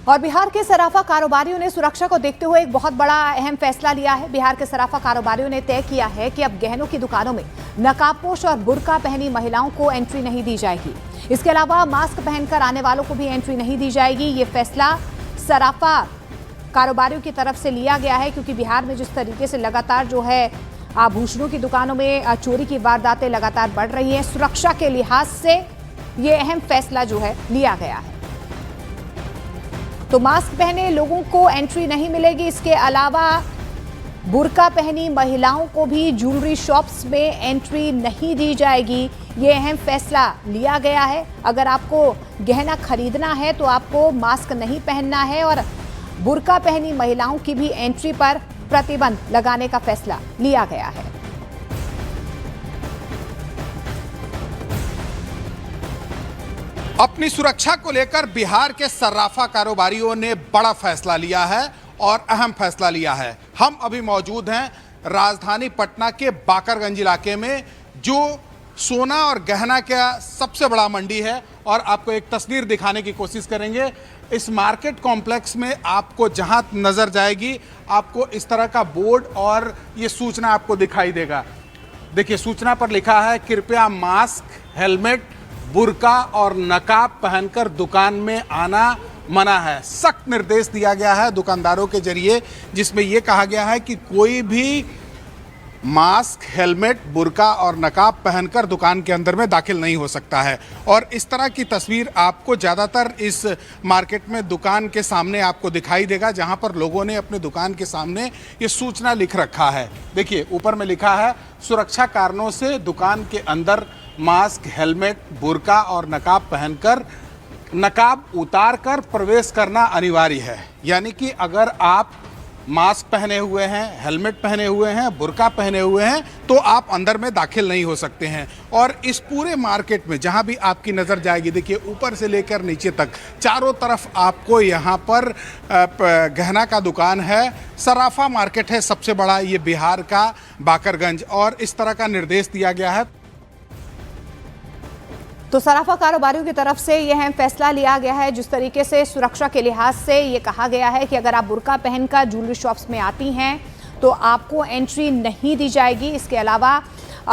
और बिहार के सराफा कारोबारियों ने सुरक्षा को देखते हुए एक बहुत बड़ा अहम फैसला लिया है। बिहार के सराफा कारोबारियों ने तय किया है कि अब गहनों की दुकानों में नकाबपोश और बुर्का पहनी महिलाओं को एंट्री नहीं दी जाएगी। इसके अलावा मास्क पहनकर आने वालों को भी एंट्री नहीं दी जाएगी। ये फैसला सराफा कारोबारियों की तरफ से लिया गया है, क्योंकि बिहार में जिस तरीके से लगातार जो है आभूषणों की दुकानों में चोरी की वारदातें लगातार बढ़ रही हैं, सुरक्षा के लिहाज से ये अहम फैसला जो है लिया गया है। तो मास्क पहने लोगों को एंट्री नहीं मिलेगी। इसके अलावा बुर्का पहनी महिलाओं को भी ज्वेलरी शॉप्स में एंट्री नहीं दी जाएगी। ये अहम फैसला लिया गया है। अगर आपको गहना खरीदना है तो आपको मास्क नहीं पहनना है और बुर्का पहनी महिलाओं की भी एंट्री पर प्रतिबंध लगाने का फैसला लिया गया है। अपनी सुरक्षा को लेकर बिहार के सर्राफा कारोबारियों ने बड़ा फैसला लिया है और अहम फैसला लिया है। हम अभी मौजूद हैं राजधानी पटना के बाकरगंज इलाके में, जो सोना और गहना का सबसे बड़ा मंडी है। और आपको एक तस्वीर दिखाने की कोशिश करेंगे। इस मार्केट कॉम्प्लेक्स में आपको जहां नजर जाएगी, आपको इस तरह का बोर्ड और ये सूचना आपको दिखाई देगा। देखिए, सूचना पर लिखा है, कृपया मास्क, हेलमेट, बुर्का और नकाब पहनकर दुकान में आना मना है। सख्त निर्देश दिया गया है दुकानदारों के जरिए, जिसमें यह कहा गया है कि कोई भी मास्क, हेलमेट, बुर्का और नकाब पहनकर दुकान के अंदर में दाखिल नहीं हो सकता है। और इस तरह की तस्वीर आपको ज़्यादातर इस मार्केट में दुकान के सामने आपको दिखाई देगा, जहां पर लोगों ने अपने दुकान के सामने ये सूचना लिख रखा है। देखिए, ऊपर में लिखा है, सुरक्षा कारणों से दुकान के अंदर मास्क, हेलमेट, बुर्का और नकाब पहनकर नकाब उतार कर प्रवेश करना अनिवार्य है। यानी कि अगर आप मास्क पहने हुए हैं, हेलमेट पहने हुए हैं, बुर्का पहने हुए हैं, तो आप अंदर में दाखिल नहीं हो सकते हैं। और इस पूरे मार्केट में जहां भी आपकी नज़र जाएगी, देखिए ऊपर से लेकर नीचे तक चारों तरफ आपको यहां पर गहना का दुकान है। सराफा मार्केट है सबसे बड़ा ये बिहार का बाकरगंज, और इस तरह का निर्देश दिया गया है। तो सराफा कारोबारियों की तरफ से यह अहम फैसला लिया गया है। जिस तरीके से सुरक्षा के लिहाज से ये कहा गया है कि अगर आप बुर्का पहनकर ज्वेलरी शॉप्स में आती हैं तो आपको एंट्री नहीं दी जाएगी। इसके अलावा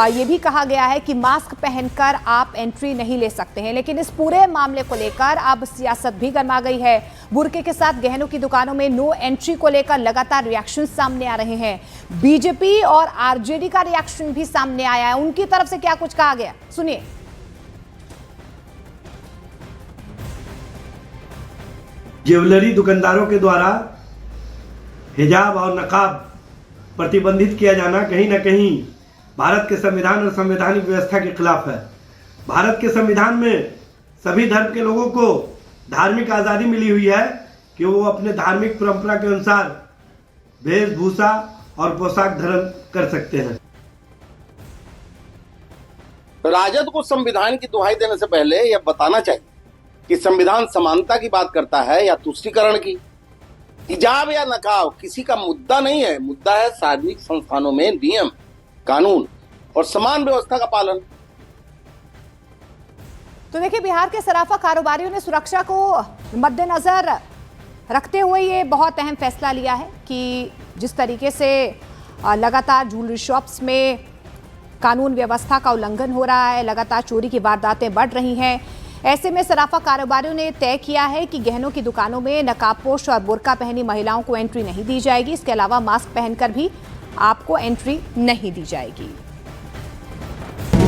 ये भी कहा गया है कि मास्क पहनकर आप एंट्री नहीं ले सकते हैं। लेकिन इस पूरे मामले को लेकर अब सियासत भी गर्मा गई है। बुर्के के साथ गहनों की दुकानों में नो एंट्री को लेकर लगातार रिएक्शन सामने आ रहे हैं। बीजेपी और आरजेडी का रिएक्शन भी सामने आया है। उनकी तरफ से क्या कुछ कहा गया, सुनिए। ज्वेलरी दुकानदारों के द्वारा हिजाब और नकाब प्रतिबंधित किया जाना कहीं ना कहीं भारत के संविधान और संवैधानिक व्यवस्था के खिलाफ है। भारत के संविधान में सभी धर्म के लोगों को धार्मिक आज़ादी मिली हुई है कि वो अपने धार्मिक परंपरा के अनुसार वेशभूषा और पोशाक धारण कर सकते हैं। राजद को संविधान की दुहाई देने से पहले यह बताना चाहिए कि संविधान समानता की बात करता है या तुष्टीकरण की। हिजाब या नकाब किसी का मुद्दा नहीं है। मुद्दा है सार्वजनिक संस्थानों में नियम, कानून और समान व्यवस्था का पालन। तो देखिए, बिहार के सराफा कारोबारियों ने सुरक्षा को मद्देनजर रखते हुए ये बहुत अहम फैसला लिया है कि जिस तरीके से लगातार ज्वेलरी शॉप्स में कानून व्यवस्था का उल्लंघन हो रहा है, लगातार चोरी की वारदातें बढ़ रही हैं, ऐसे में सराफा कारोबारियों ने तय किया है कि गहनों की दुकानों में नकाबपोश और बुर्का पहनी महिलाओं को एंट्री नहीं दी जाएगी। इसके अलावा मास्क पहनकर भी आपको एंट्री नहीं दी जाएगी।